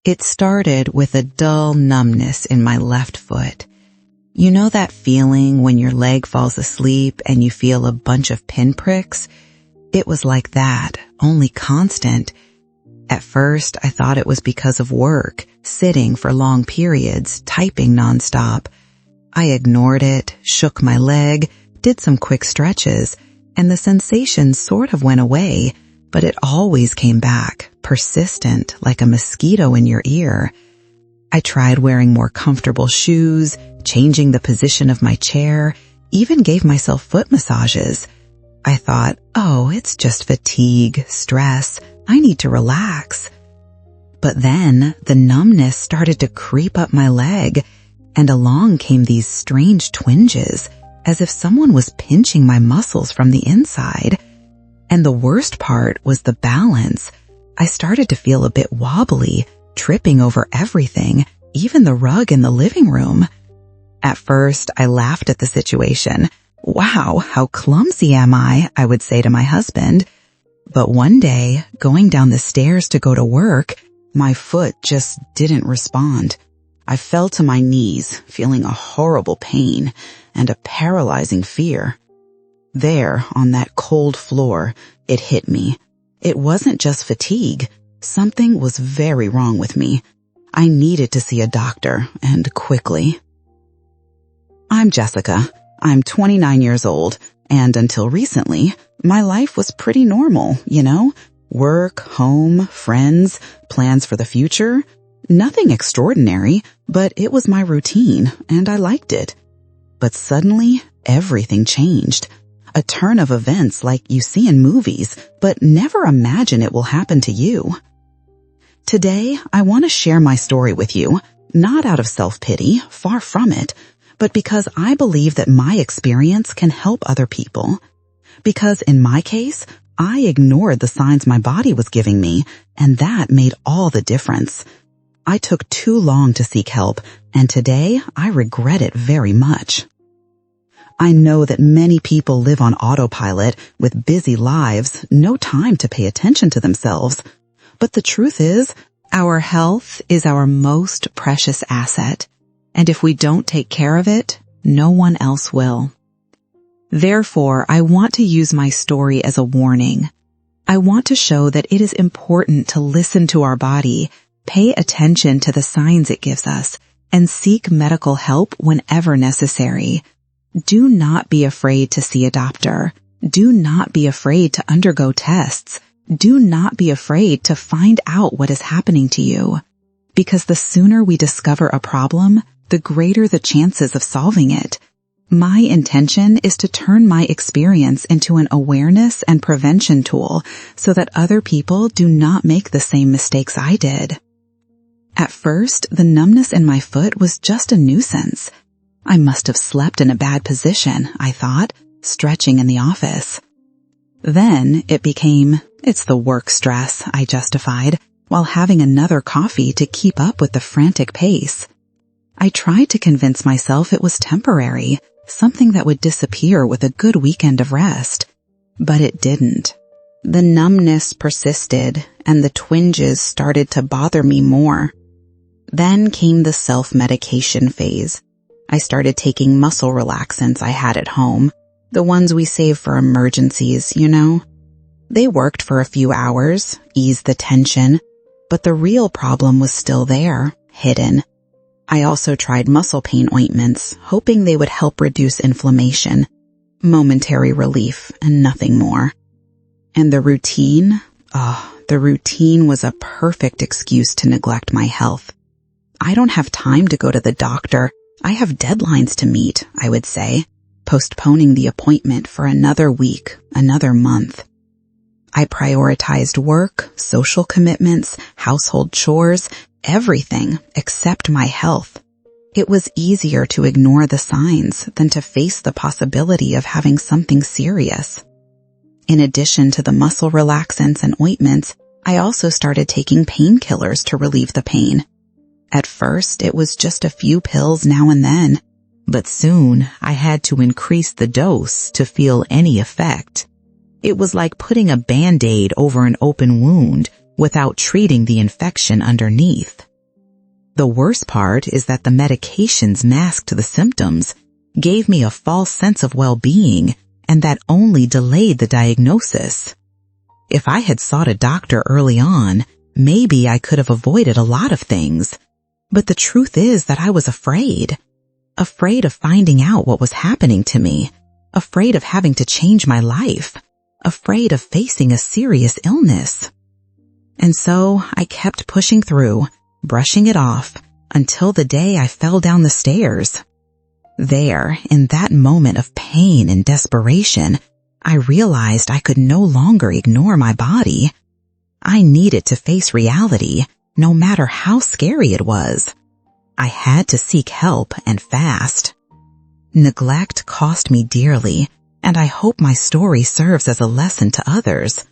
It started with a dull numbness in my left foot. You know that feeling when your leg falls asleep and you feel a bunch of pinpricks? It was like that, only constant. At first, I thought it was because of work, sitting for long periods, typing nonstop. I ignored it, shook my leg, did some quick stretches, and the sensation sort of went away, but it always came back, persistent, like a mosquito in your ear. I tried wearing more comfortable shoes, changing the position of my chair, even gave myself foot massages. I thought, oh, it's just fatigue, stress, I need to relax. But then the numbness started to creep up my leg, and along came these strange twinges, as if someone was pinching my muscles from the inside. And the worst part was the balance. I started to feel a bit wobbly, tripping over everything, even the rug in the living room. At first, I laughed at the situation. Wow, how clumsy am I would say to my husband. But one day, going down the stairs to go to work, my foot just didn't respond. I fell to my knees, feeling a horrible pain and a paralyzing fear. There, on that cold floor, it hit me. It wasn't just fatigue. Something was very wrong with me. I needed to see a doctor, and quickly. I'm Jessica. I'm 29 years old, and until recently, my life was pretty normal, you know? Work, home, friends, plans for the future. Nothing extraordinary, but it was my routine, and I liked it. But suddenly, everything changed. A turn of events like you see in movies, but never imagine it will happen to you. Today, I want to share my story with you, not out of self-pity, far from it, but because I believe that my experience can help other people. Because in my case, I ignored the signs my body was giving me, and that made all the difference. I took too long to seek help, and today I regret it very much. I know that many people live on autopilot with busy lives, no time to pay attention to themselves. But the truth is, our health is our most precious asset, and if we don't take care of it, no one else will. Therefore, I want to use my story as a warning. I want to show that it is important to listen to our body, pay attention to the signs it gives us, and seek medical help whenever necessary. Do not be afraid to see a doctor. Do not be afraid to undergo tests. Do not be afraid to find out what is happening to you. Because the sooner we discover a problem, the greater the chances of solving it. My intention is to turn my experience into an awareness and prevention tool so that other people do not make the same mistakes I did. At first, the numbness in my foot was just a nuisance. I must have slept in a bad position, I thought, stretching in the office. Then it became, it's the work stress, I justified, while having another coffee to keep up with the frantic pace. I tried to convince myself it was temporary, something that would disappear with a good weekend of rest. But it didn't. The numbness persisted, and the twinges started to bother me more. Then came the self-medication phase. I started taking muscle relaxants I had at home, the ones we save for emergencies, you know. They worked for a few hours, eased the tension, but the real problem was still there, hidden. I also tried muscle pain ointments, hoping they would help reduce inflammation. Momentary relief and nothing more. And the routine? The routine was a perfect excuse to neglect my health. I don't have time to go to the doctor. I have deadlines to meet, I would say, postponing the appointment for another week, another month. I prioritized work, social commitments, household chores, everything except my health. It was easier to ignore the signs than to face the possibility of having something serious. In addition to the muscle relaxants and ointments, I also started taking painkillers to relieve the pain. At first, it was just a few pills now and then, but soon I had to increase the dose to feel any effect. It was like putting a Band-Aid over an open wound without treating the infection underneath. The worst part is that the medications masked the symptoms, gave me a false sense of well-being, and that only delayed the diagnosis. If I had sought a doctor early on, maybe I could have avoided a lot of things. But the truth is that I was afraid. Afraid of finding out what was happening to me. Afraid of having to change my life. Afraid of facing a serious illness. And so I kept pushing through, brushing it off, until the day I fell down the stairs. There, in that moment of pain and desperation, I realized I could no longer ignore my body. I needed to face reality, no matter how scary it was. I had to seek help and fast. Neglect cost me dearly, and I hope my story serves as a lesson to others.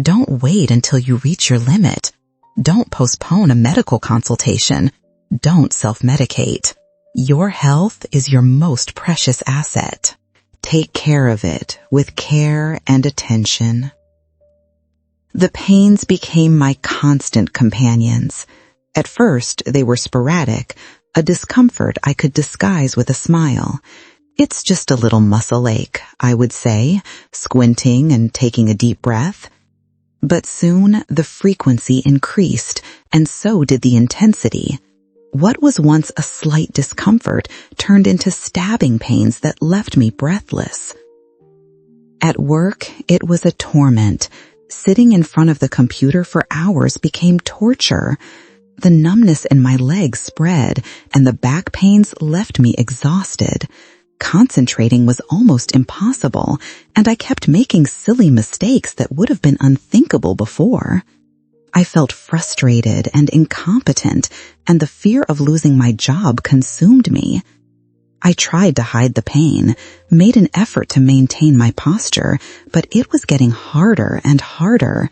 Don't wait until you reach your limit. Don't postpone a medical consultation. Don't self-medicate. Your health is your most precious asset. Take care of it with care and attention. The pains became my constant companions. At first, they were sporadic, a discomfort I could disguise with a smile. It's just a little muscle ache, I would say, squinting and taking a deep breath. But soon the frequency increased, and so did the intensity. What was once a slight discomfort turned into stabbing pains that left me breathless. At work, it was a torment. Sitting in front of the computer for hours became torture. The numbness in my legs spread, and the back pains left me exhausted. Concentrating was almost impossible, and I kept making silly mistakes that would have been unthinkable before. I felt frustrated and incompetent, and the fear of losing my job consumed me. I tried to hide the pain, made an effort to maintain my posture, but it was getting harder and harder.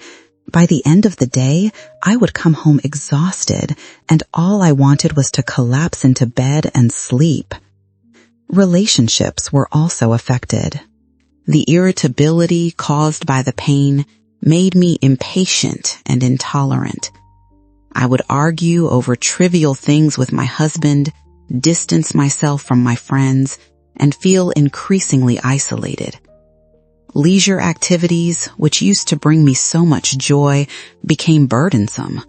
By the end of the day, I would come home exhausted, and all I wanted was to collapse into bed and sleep. Relationships were also affected. The irritability caused by the pain made me impatient and intolerant. I would argue over trivial things with my husband, distance myself from my friends, and feel increasingly isolated. Leisure activities, which used to bring me so much joy, became burdensome.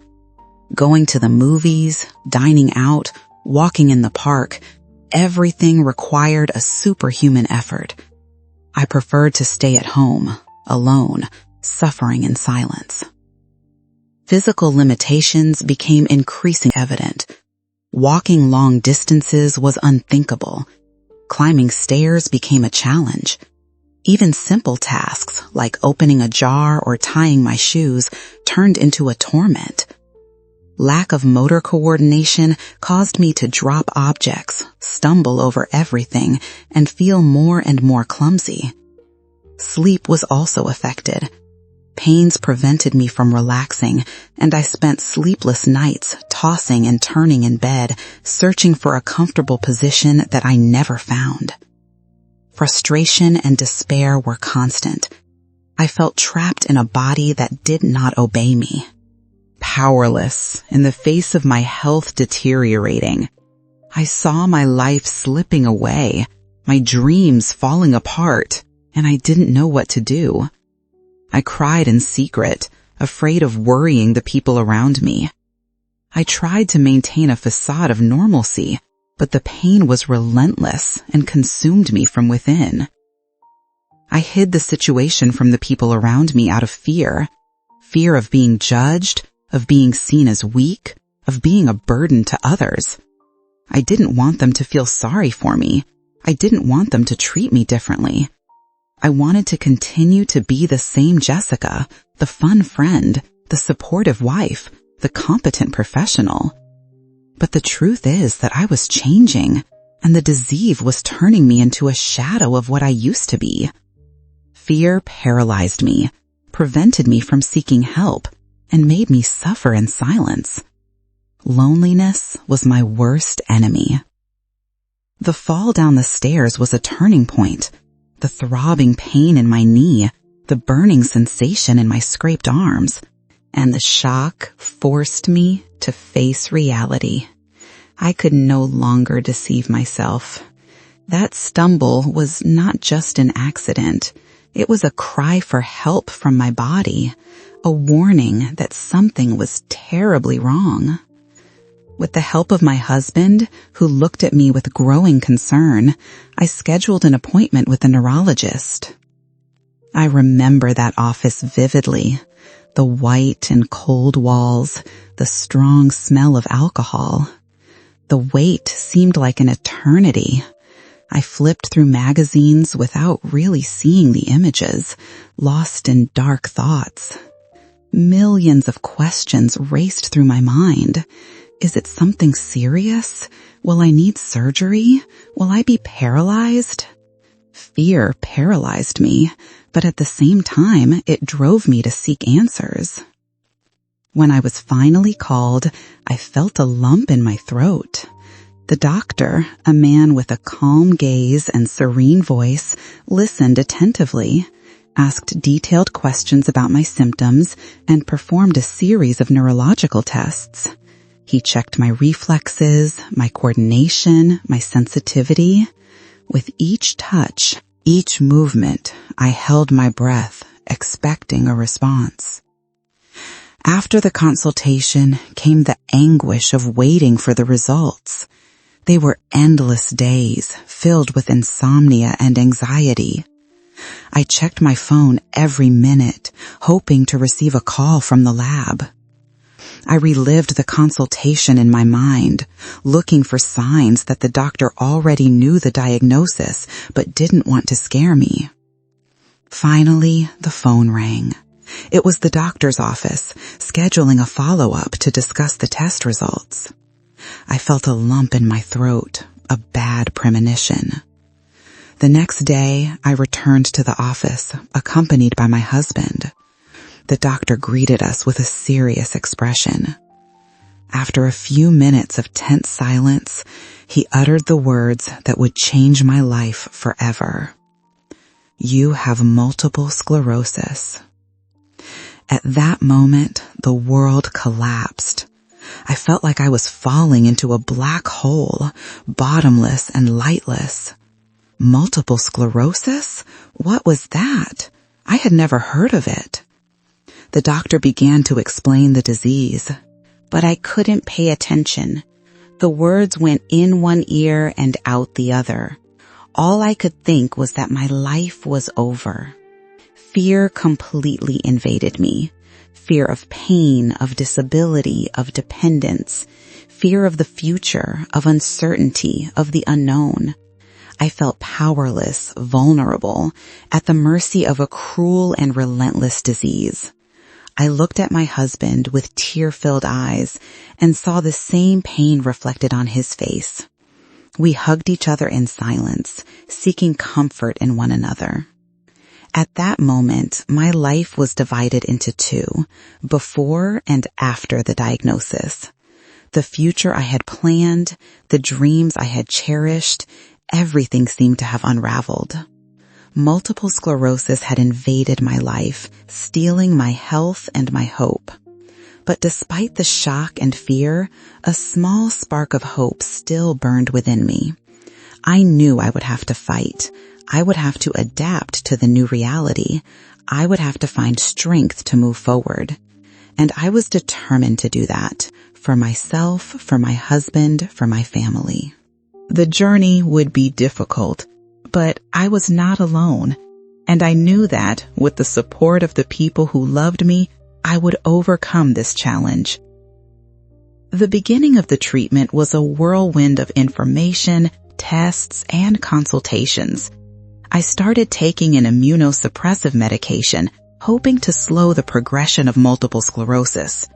Going to the movies, dining out, walking in the park, everything required a superhuman effort. I preferred to stay at home, alone, suffering in silence. Physical limitations became increasingly evident. Walking long distances was unthinkable. Climbing stairs became a challenge. Even simple tasks like opening a jar or tying my shoes turned into a torment. Lack of motor coordination caused me to drop objects, stumble over everything, and feel more and more clumsy. Sleep was also affected. Pains prevented me from relaxing, and I spent sleepless nights tossing and turning in bed, searching for a comfortable position that I never found. Frustration and despair were constant. I felt trapped in a body that did not obey me. Powerless in the face of my health deteriorating. I saw my life slipping away, my dreams falling apart, and I didn't know what to do. I cried in secret, afraid of worrying the people around me. I tried to maintain a facade of normalcy, but the pain was relentless and consumed me from within. I hid the situation from the people around me out of fear of being judged, of being seen as weak, of being a burden to others. I didn't want them to feel sorry for me. I didn't want them to treat me differently. I wanted to continue to be the same Jessica, the fun friend, the supportive wife, the competent professional. But the truth is that I was changing, and the disease was turning me into a shadow of what I used to be. Fear paralyzed me, prevented me from seeking help, and made me suffer in silence. Loneliness was my worst enemy. The fall down the stairs was a turning point. The throbbing pain in my knee, the burning sensation in my scraped arms, and the shock forced me to face reality. I could no longer deceive myself. That stumble was not just an accident. It was a cry for help from my body, a warning that something was terribly wrong. With the help of my husband, who looked at me with growing concern, I scheduled an appointment with a neurologist. I remember that office vividly. The white and cold walls, the strong smell of alcohol. The wait seemed like an eternity. I flipped through magazines without really seeing the images, lost in dark thoughts. Millions of questions raced through my mind. Is it something serious? Will I need surgery? Will I be paralyzed? Fear paralyzed me, but at the same time, it drove me to seek answers. When I was finally called, I felt a lump in my throat. The doctor, a man with a calm gaze and serene voice, listened attentively, asked detailed questions about my symptoms, and performed a series of neurological tests. He checked my reflexes, my coordination, my sensitivity. With each touch, each movement, I held my breath, expecting a response. After the consultation came the anguish of waiting for the results. They were endless days, filled with insomnia and anxiety. I checked my phone every minute, hoping to receive a call from the lab. I relived the consultation in my mind, looking for signs that the doctor already knew the diagnosis but didn't want to scare me. Finally, the phone rang. It was the doctor's office, scheduling a follow-up to discuss the test results. I felt a lump in my throat, a bad premonition. The next day, I returned to the office, accompanied by my husband. The doctor greeted us with a serious expression. After a few minutes of tense silence, he uttered the words that would change my life forever. You have multiple sclerosis. At that moment, the world collapsed. I felt like I was falling into a black hole, bottomless and lightless. Multiple sclerosis? What was that? I had never heard of it. The doctor began to explain the disease, but I couldn't pay attention. The words went in one ear and out the other. All I could think was that my life was over. Fear completely invaded me. Fear of pain, of disability, of dependence. Fear of the future, of uncertainty, of the unknown. I felt powerless, vulnerable, at the mercy of a cruel and relentless disease. I looked at my husband with tear-filled eyes and saw the same pain reflected on his face. We hugged each other in silence, seeking comfort in one another. At that moment, my life was divided into two, before and after the diagnosis. The future I had planned, the dreams I had cherished, everything seemed to have unraveled. Multiple sclerosis had invaded my life, stealing my health and my hope. But despite the shock and fear, a small spark of hope still burned within me. I knew I would have to fight. I would have to adapt to the new reality. I would have to find strength to move forward. And I was determined to do that, for myself, for my husband, for my family. The journey would be difficult, but I was not alone, and I knew that, with the support of the people who loved me, I would overcome this challenge. The beginning of the treatment was a whirlwind of information, tests, and consultations. I started taking an immunosuppressive medication, hoping to slow the progression of multiple sclerosis.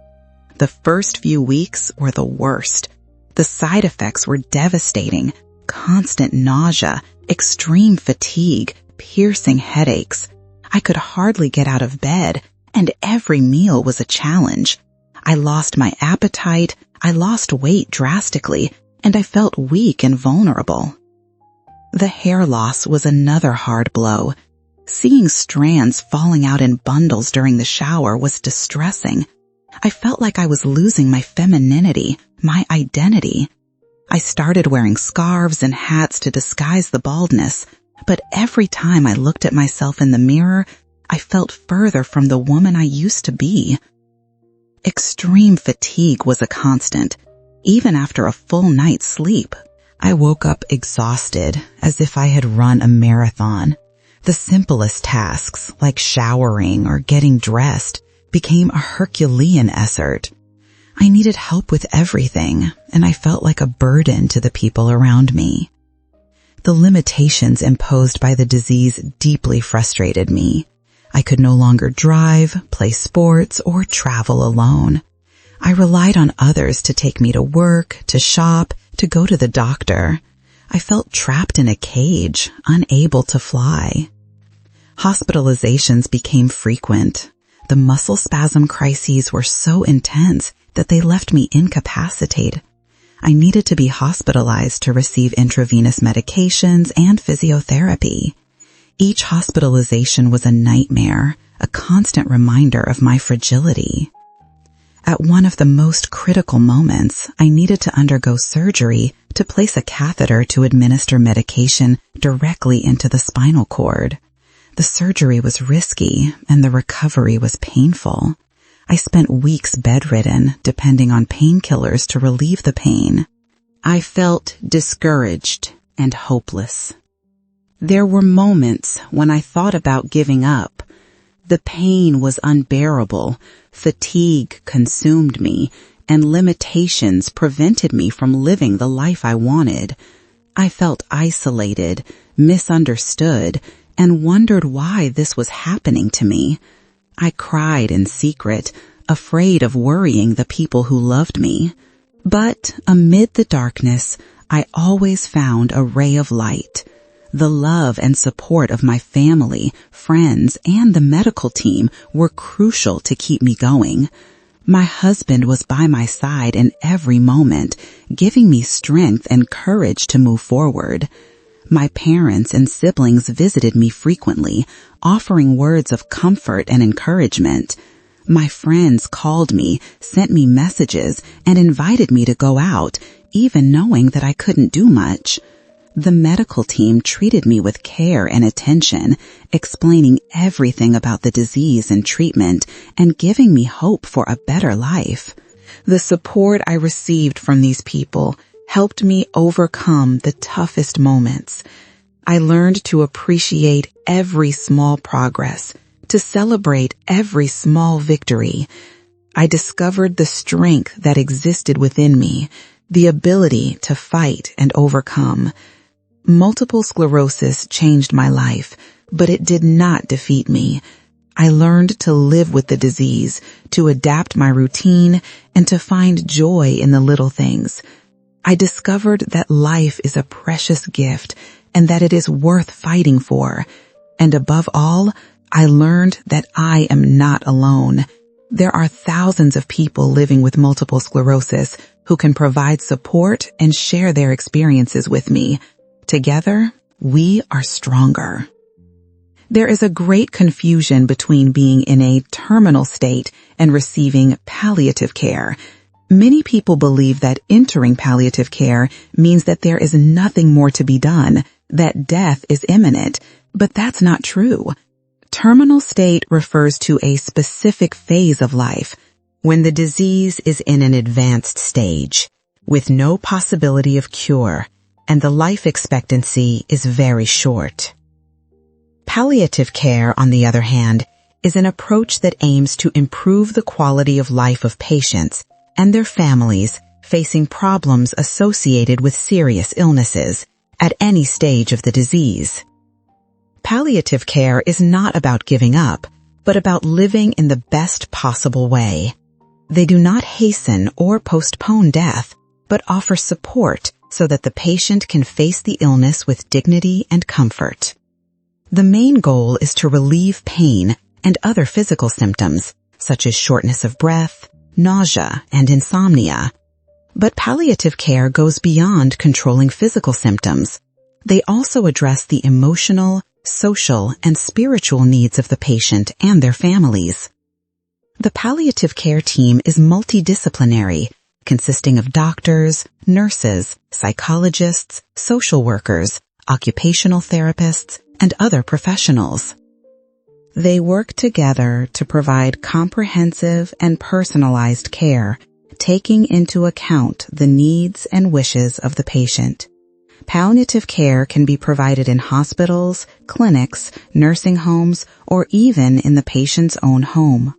The first few weeks were the worst. The side effects were devastating. Constant nausea, extreme fatigue, piercing headaches. I could hardly get out of bed, and every meal was a challenge. I lost my appetite, I lost weight drastically, and I felt weak and vulnerable. The hair loss was another hard blow. Seeing strands falling out in bundles during the shower was distressing. I felt like I was losing my femininity, my identity. I started wearing scarves and hats to disguise the baldness, but every time I looked at myself in the mirror, I felt further from the woman I used to be. Extreme fatigue was a constant, even after a full night's sleep. I woke up exhausted, as if I had run a marathon. The simplest tasks, like showering or getting dressed, became a Herculean effort. I needed help with everything, and I felt like a burden to the people around me. The limitations imposed by the disease deeply frustrated me. I could no longer drive, play sports, or travel alone. I relied on others to take me to work, to shop, to go to the doctor. I felt trapped in a cage, unable to fly. Hospitalizations became frequent. The muscle spasm crises were so intense that they left me incapacitated. I needed to be hospitalized to receive intravenous medications and physiotherapy. Each hospitalization was a nightmare, a constant reminder of my fragility. At one of the most critical moments, I needed to undergo surgery to place a catheter to administer medication directly into the spinal cord. The surgery was risky, and the recovery was painful. I spent weeks bedridden, depending on painkillers to relieve the pain. I felt discouraged and hopeless. There were moments when I thought about giving up. The pain was unbearable, fatigue consumed me, and limitations prevented me from living the life I wanted. I felt isolated, misunderstood, and wondered why this was happening to me. I cried in secret, afraid of worrying the people who loved me. But amid the darkness, I always found a ray of light. The love and support of my family, friends, and the medical team were crucial to keep me going. My husband was by my side in every moment, giving me strength and courage to move forward. My parents and siblings visited me frequently, offering words of comfort and encouragement. My friends called me, sent me messages, and invited me to go out, even knowing that I couldn't do much. The medical team treated me with care and attention, explaining everything about the disease and treatment, and giving me hope for a better life. The support I received from these people helped me overcome the toughest moments. I learned to appreciate every small progress, to celebrate every small victory. I discovered the strength that existed within me, the ability to fight and overcome. Multiple sclerosis changed my life, but it did not defeat me. I learned to live with the disease, to adapt my routine, and to find joy in the little things. I discovered that life is a precious gift and that it is worth fighting for. And above all, I learned that I am not alone. There are thousands of people living with multiple sclerosis who can provide support and share their experiences with me. Together, we are stronger. There is a great confusion between being in a terminal state and receiving palliative care. Many people believe that entering palliative care means that there is nothing more to be done, that death is imminent, but that's not true. Terminal state refers to a specific phase of life, when the disease is in an advanced stage, with no possibility of cure, and the life expectancy is very short. Palliative care, on the other hand, is an approach that aims to improve the quality of life of patients and their families facing problems associated with serious illnesses at any stage of the disease. Palliative care is not about giving up, but about living in the best possible way. They do not hasten or postpone death, but offer support so that the patient can face the illness with dignity and comfort. The main goal is to relieve pain and other physical symptoms, such as shortness of breath, nausea, and insomnia. But palliative care goes beyond controlling physical symptoms. They also address the emotional, social, and spiritual needs of the patient and their families. The palliative care team is multidisciplinary, consisting of doctors, nurses, psychologists, social workers, occupational therapists, and other professionals. They work together to provide comprehensive and personalized care, taking into account the needs and wishes of the patient. Palliative care can be provided in hospitals, clinics, nursing homes, or even in the patient's own home.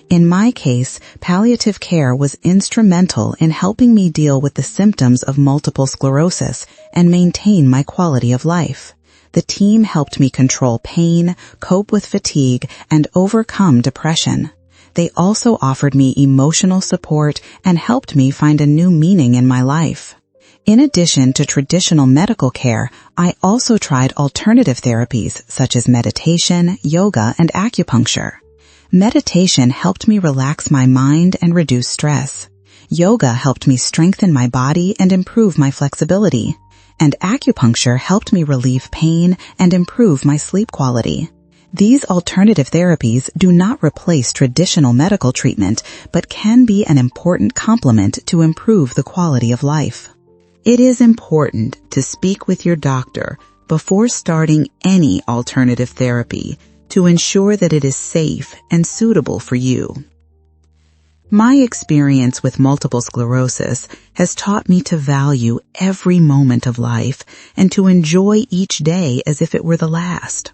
In my case, palliative care was instrumental in helping me deal with the symptoms of multiple sclerosis and maintain my quality of life. The team helped me control pain, cope with fatigue, and overcome depression. They also offered me emotional support and helped me find a new meaning in my life. In addition to traditional medical care, I also tried alternative therapies such as meditation, yoga, and acupuncture. Meditation helped me relax my mind and reduce stress. Yoga helped me strengthen my body and improve my flexibility. And acupuncture helped me relieve pain and improve my sleep quality. These alternative therapies do not replace traditional medical treatment, but can be an important complement to improve the quality of life. It is important to speak with your doctor before starting any alternative therapy to ensure that it is safe and suitable for you. My experience with multiple sclerosis has taught me to value every moment of life and to enjoy each day as if it were the last.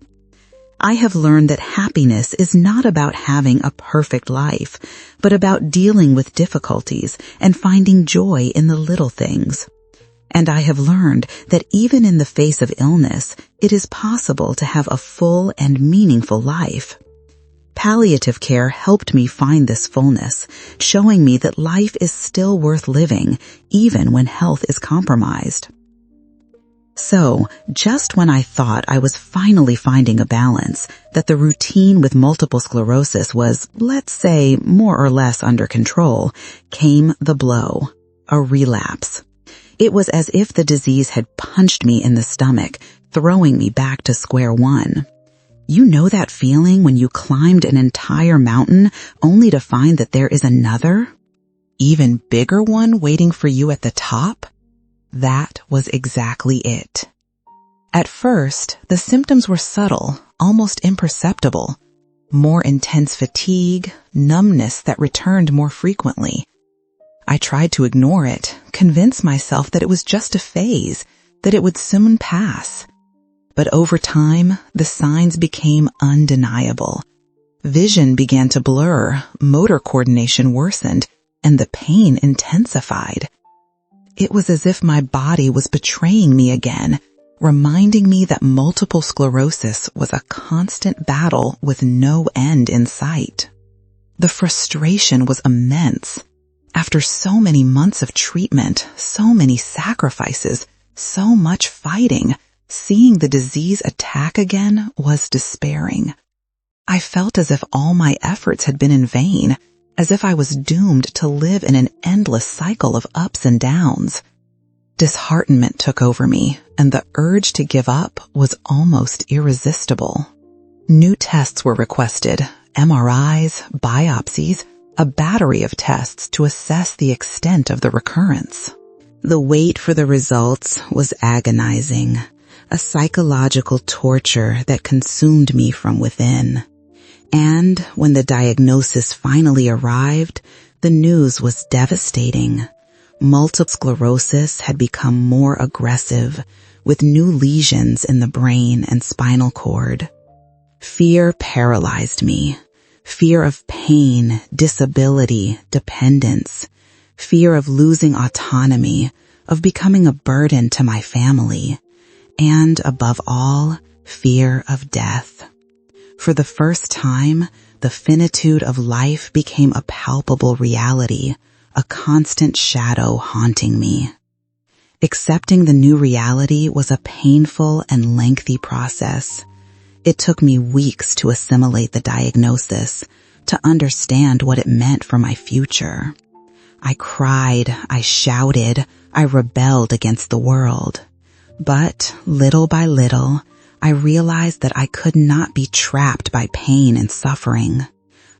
I have learned that happiness is not about having a perfect life, but about dealing with difficulties and finding joy in the little things. And I have learned that even in the face of illness, it is possible to have a full and meaningful life. Palliative care helped me find this fullness, showing me that life is still worth living, even when health is compromised. So, just when I thought I was finally finding a balance, that the routine with multiple sclerosis was, let's say, more or less under control, came the blow, a relapse. It was as if the disease had punched me in the stomach, throwing me back to square one. You know that feeling when you climbed an entire mountain only to find that there is another, even bigger one waiting for you at the top? That was exactly it. At first, the symptoms were subtle, almost imperceptible. More intense fatigue, numbness that returned more frequently. I tried to ignore it, convince myself that it was just a phase, that it would soon pass. But over time, the signs became undeniable. Vision began to blur, motor coordination worsened, and the pain intensified. It was as if my body was betraying me again, reminding me that multiple sclerosis was a constant battle with no end in sight. The frustration was immense. After so many months of treatment, so many sacrifices, so much fighting, seeing the disease attack again was despairing. I felt as if all my efforts had been in vain, as if I was doomed to live in an endless cycle of ups and downs. Disheartenment took over me, and the urge to give up was almost irresistible. New tests were requested, MRIs, biopsies, a battery of tests to assess the extent of the recurrence. The wait for the results was agonizing, a psychological torture that consumed me from within. And when the diagnosis finally arrived, the news was devastating. Multiple sclerosis had become more aggressive, with new lesions in the brain and spinal cord. Fear paralyzed me. Fear of pain, disability, dependence. Fear of losing autonomy, of becoming a burden to my family. And above all, fear of death. For the first time, the finitude of life became a palpable reality, a constant shadow haunting me. Accepting the new reality was a painful and lengthy process. It took me weeks to assimilate the diagnosis, to understand what it meant for my future. I cried, I shouted, I rebelled against the world. But little by little, I realized that I could not be trapped by pain and suffering.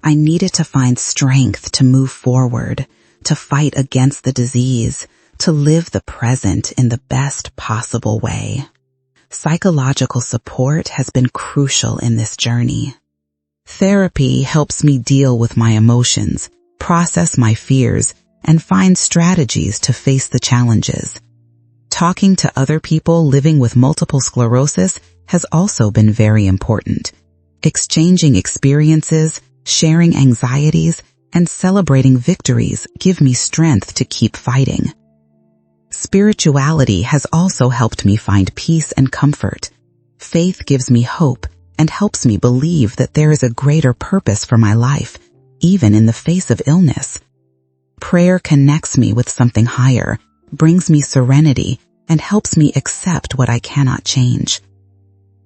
I needed to find strength to move forward, to fight against the disease, to live the present in the best possible way. Psychological support has been crucial in this journey. Therapy helps me deal with my emotions, process my fears, and find strategies to face the challenges. Talking to other people living with multiple sclerosis has also been very important. Exchanging experiences, sharing anxieties, and celebrating victories give me strength to keep fighting. Spirituality has also helped me find peace and comfort. Faith gives me hope and helps me believe that there is a greater purpose for my life, even in the face of illness. Prayer connects me with something higher, brings me serenity, and helps me accept what I cannot change.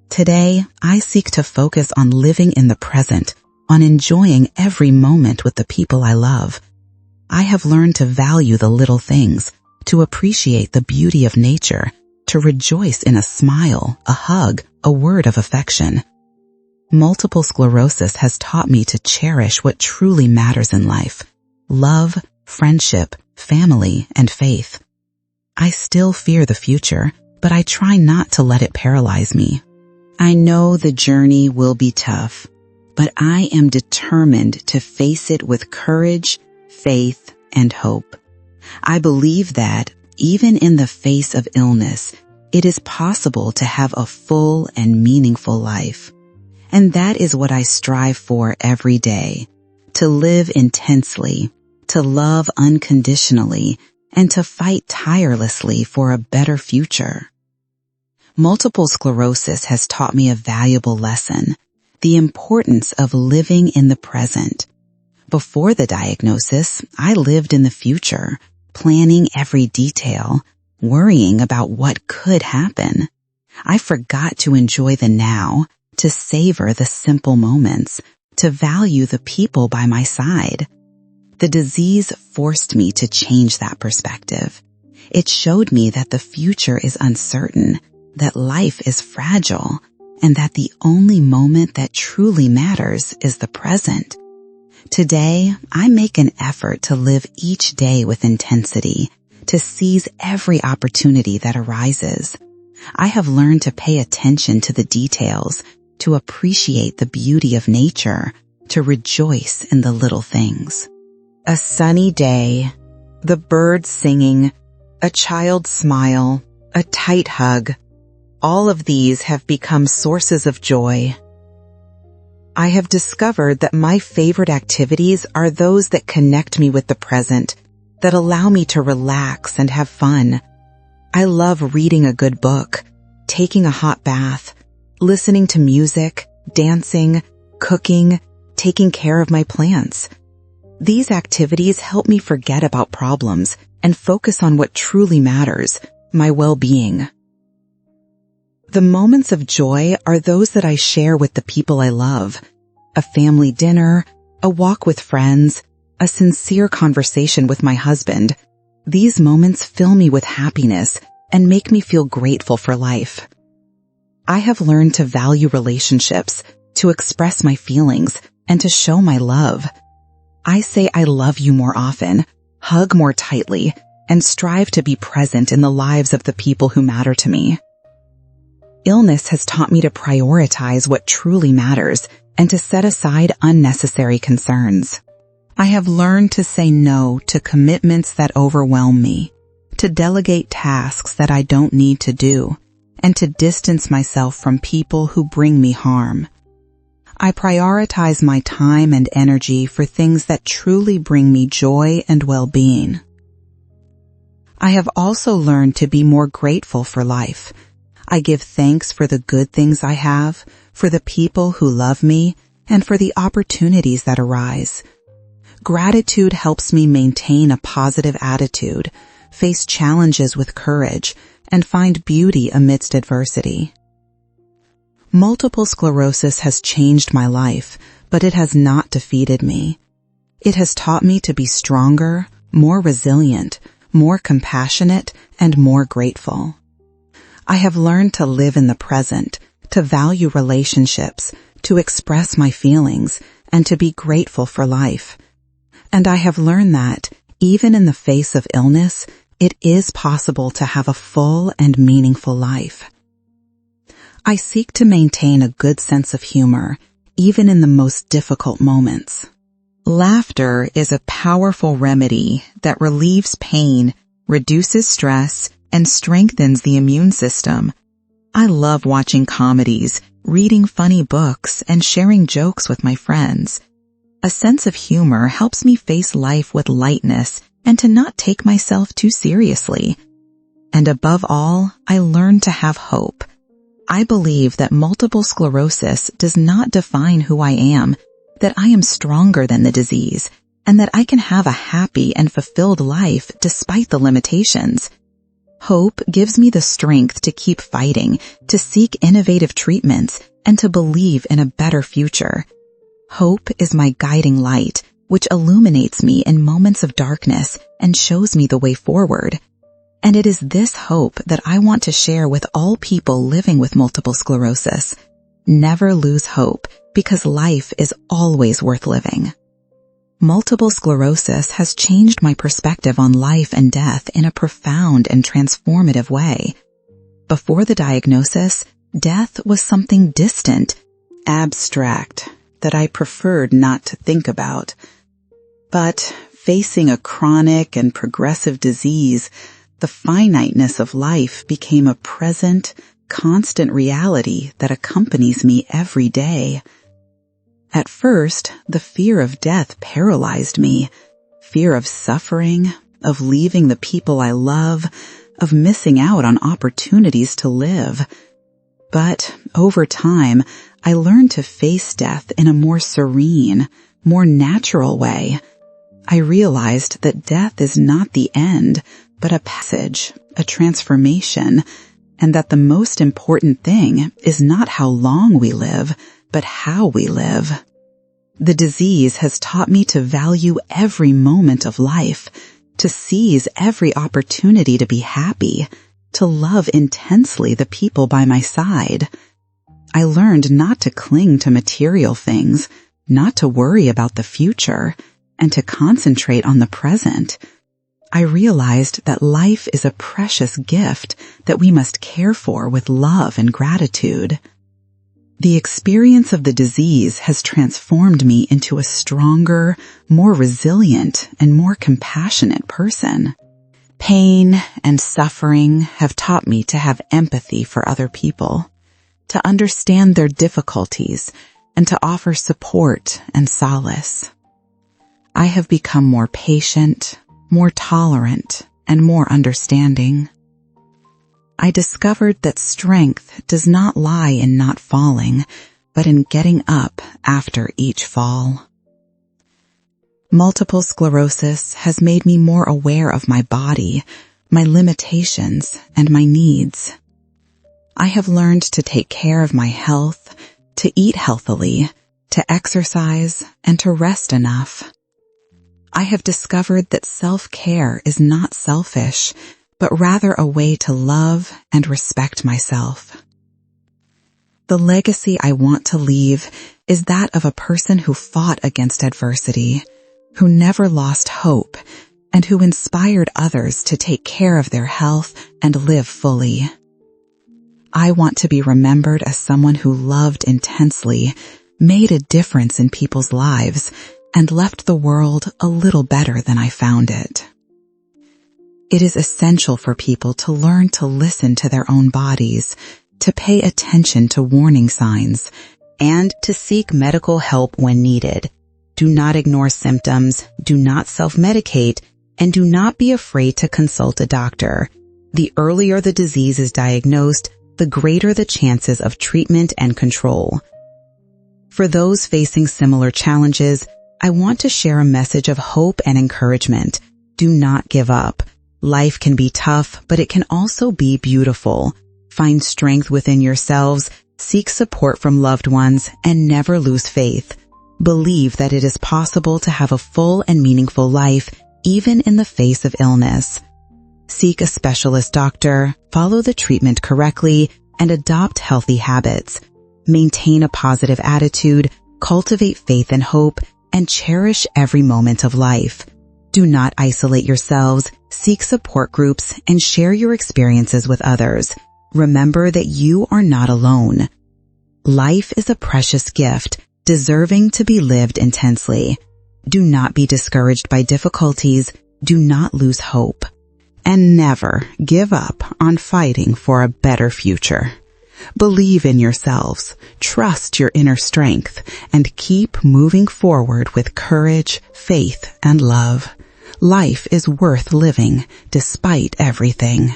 Today, I seek to focus on living in the present, on enjoying every moment with the people I love. I have learned to value the little things, to appreciate the beauty of nature, to rejoice in a smile, a hug, a word of affection. Multiple sclerosis has taught me to cherish what truly matters in life: love, friendship, family, and faith. I still fear the future, but I try not to let it paralyze me. I know the journey will be tough, but I am determined to face it with courage, faith, and hope. I believe that, even in the face of illness, it is possible to have a full and meaningful life. And that is what I strive for every day: to live intensely, to love unconditionally, and to fight tirelessly for a better future. Multiple sclerosis has taught me a valuable lesson: the importance of living in the present. Before the diagnosis, I lived in the future, planning every detail, worrying about what could happen. I forgot to enjoy the now, to savor the simple moments, to value the people by my side. The disease forced me to change that perspective. It showed me that the future is uncertain, that life is fragile, and that the only moment that truly matters is the present. Today, I make an effort to live each day with intensity, to seize every opportunity that arises. I have learned to pay attention to the details, to appreciate the beauty of nature, to rejoice in the little things. A sunny day, the birds singing, a child's smile, a tight hug, all of these have become sources of joy. I have discovered that my favorite activities are those that connect me with the present, that allow me to relax and have fun. I love reading a good book, taking a hot bath, listening to music, dancing, cooking, taking care of my plants. These activities help me forget about problems and focus on what truly matters: my well-being. The moments of joy are those that I share with the people I love: a family dinner, a walk with friends, a sincere conversation with my husband. These moments fill me with happiness and make me feel grateful for life. I have learned to value relationships, to express my feelings, and to show my love. I say I love you more often, hug more tightly, and strive to be present in the lives of the people who matter to me. Illness has taught me to prioritize what truly matters and to set aside unnecessary concerns. I have learned to say no to commitments that overwhelm me, to delegate tasks that I don't need to do, and to distance myself from people who bring me harm. I prioritize my time and energy for things that truly bring me joy and well-being. I have also learned to be more grateful for life. I give thanks for the good things I have, for the people who love me, and for the opportunities that arise. Gratitude helps me maintain a positive attitude, face challenges with courage, and find beauty amidst adversity. Multiple sclerosis has changed my life, but it has not defeated me. It has taught me to be stronger, more resilient, more compassionate, and more grateful. I have learned to live in the present, to value relationships, to express my feelings, and to be grateful for life. And I have learned that, even in the face of illness, it is possible to have a full and meaningful life. I seek to maintain a good sense of humor, even in the most difficult moments. Laughter is a powerful remedy that relieves pain, reduces stress, and strengthens the immune system. I love watching comedies, reading funny books, and sharing jokes with my friends. A sense of humor helps me face life with lightness and to not take myself too seriously. And above all, I learn to have hope. I believe that multiple sclerosis does not define who I am, that I am stronger than the disease, and that I can have a happy and fulfilled life despite the limitations. Hope gives me the strength to keep fighting, to seek innovative treatments, and to believe in a better future. Hope is my guiding light, which illuminates me in moments of darkness and shows me the way forward. And it is this hope that I want to share with all people living with multiple sclerosis. Never lose hope, because life is always worth living. Multiple sclerosis has changed my perspective on life and death in a profound and transformative way. Before the diagnosis, death was something distant, abstract, that I preferred not to think about. But facing a chronic and progressive disease, the finiteness of life became a present, constant reality that accompanies me every day. At first, the fear of death paralyzed me. Fear of suffering, of leaving the people I love, of missing out on opportunities to live. But over time, I learned to face death in a more serene, more natural way. I realized that death is not the end, but a passage, a transformation, and that the most important thing is not how long we live, but how we live. The disease has taught me to value every moment of life, to seize every opportunity to be happy, to love intensely the people by my side. I learned not to cling to material things, not to worry about the future, and to concentrate on the present. I realized that life is a precious gift that we must care for with love and gratitude. The experience of the disease has transformed me into a stronger, more resilient, and more compassionate person. Pain and suffering have taught me to have empathy for other people, to understand their difficulties, and to offer support and solace. I have become more patient, more tolerant, and more understanding. I discovered that strength does not lie in not falling, but in getting up after each fall. Multiple sclerosis has made me more aware of my body, my limitations, and my needs. I have learned to take care of my health, to eat healthily, to exercise, and to rest enough. I have discovered that self-care is not selfish, but rather a way to love and respect myself. The legacy I want to leave is that of a person who fought against adversity, who never lost hope, and who inspired others to take care of their health and live fully. I want to be remembered as someone who loved intensely, made a difference in people's lives, and left the world a little better than I found it. It is essential for people to learn to listen to their own bodies, to pay attention to warning signs, and to seek medical help when needed. Do not ignore symptoms, do not self-medicate, and do not be afraid to consult a doctor. The earlier the disease is diagnosed, the greater the chances of treatment and control. For those facing similar challenges, I want to share a message of hope and encouragement. Do not give up. Life can be tough, but it can also be beautiful. Find strength within yourselves, seek support from loved ones, and never lose faith. Believe that it is possible to have a full and meaningful life, even in the face of illness. Seek a specialist doctor, follow the treatment correctly, and adopt healthy habits. Maintain a positive attitude, cultivate faith and hope, and cherish every moment of life. Do not isolate yourselves, seek support groups, and share your experiences with others. Remember that you are not alone. Life is a precious gift, deserving to be lived intensely. Do not be discouraged by difficulties. Do not lose hope. And never give up on fighting for a better future. Believe in yourselves, trust your inner strength, and keep moving forward with courage, faith, and love. Life is worth living despite everything.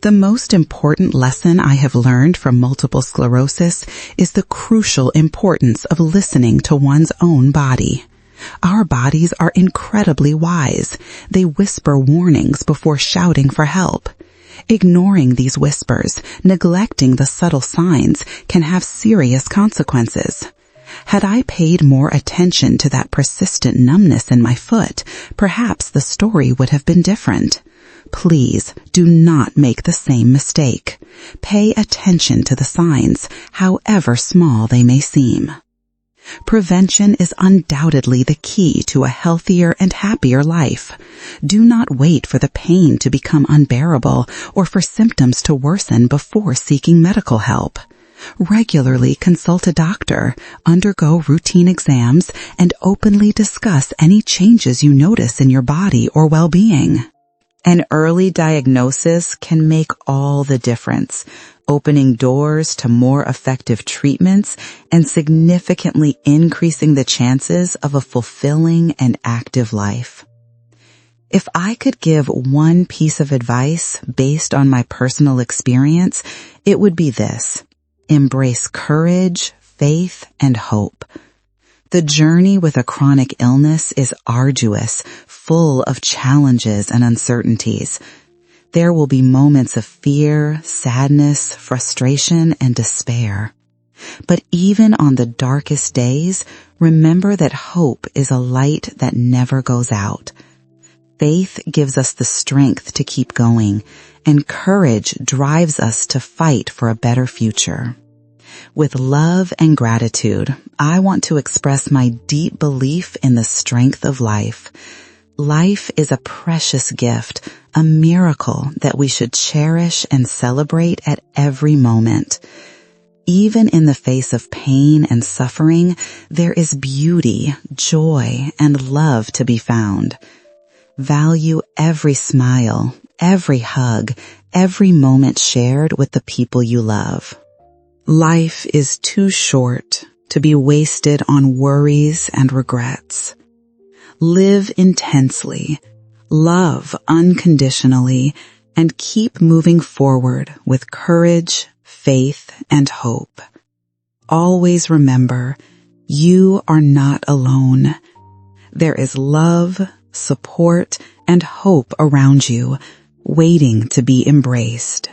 The most important lesson I have learned from multiple sclerosis is the crucial importance of listening to one's own body. Our bodies are incredibly wise. They whisper warnings before shouting for help. Ignoring these whispers, neglecting the subtle signs, can have serious consequences. Had I paid more attention to that persistent numbness in my foot, perhaps the story would have been different. Please do not make the same mistake. Pay attention to the signs, however small they may seem. Prevention is undoubtedly the key to a healthier and happier life. Do not wait for the pain to become unbearable or for symptoms to worsen before seeking medical help. Regularly consult a doctor, undergo routine exams, and openly discuss any changes you notice in your body or well-being. An early diagnosis can make all the difference, opening doors to more effective treatments and significantly increasing the chances of a fulfilling and active life. If I could give one piece of advice based on my personal experience, it would be this: embrace courage, faith, and hope. The journey with a chronic illness is arduous, full of challenges and uncertainties. There will be moments of fear, sadness, frustration, and despair. But even on the darkest days, remember that hope is a light that never goes out. Faith gives us the strength to keep going, and courage drives us to fight for a better future. With love and gratitude, I want to express my deep belief in the strength of life. Life is a precious gift, a miracle that we should cherish and celebrate at every moment. Even in the face of pain and suffering, there is beauty, joy, and love to be found. Value every smile, every hug, every moment shared with the people you love. Life is too short to be wasted on worries and regrets. Live intensely, love unconditionally, and keep moving forward with courage, faith, and hope. Always remember, you are not alone. There is love, support, and hope around you, waiting to be embraced.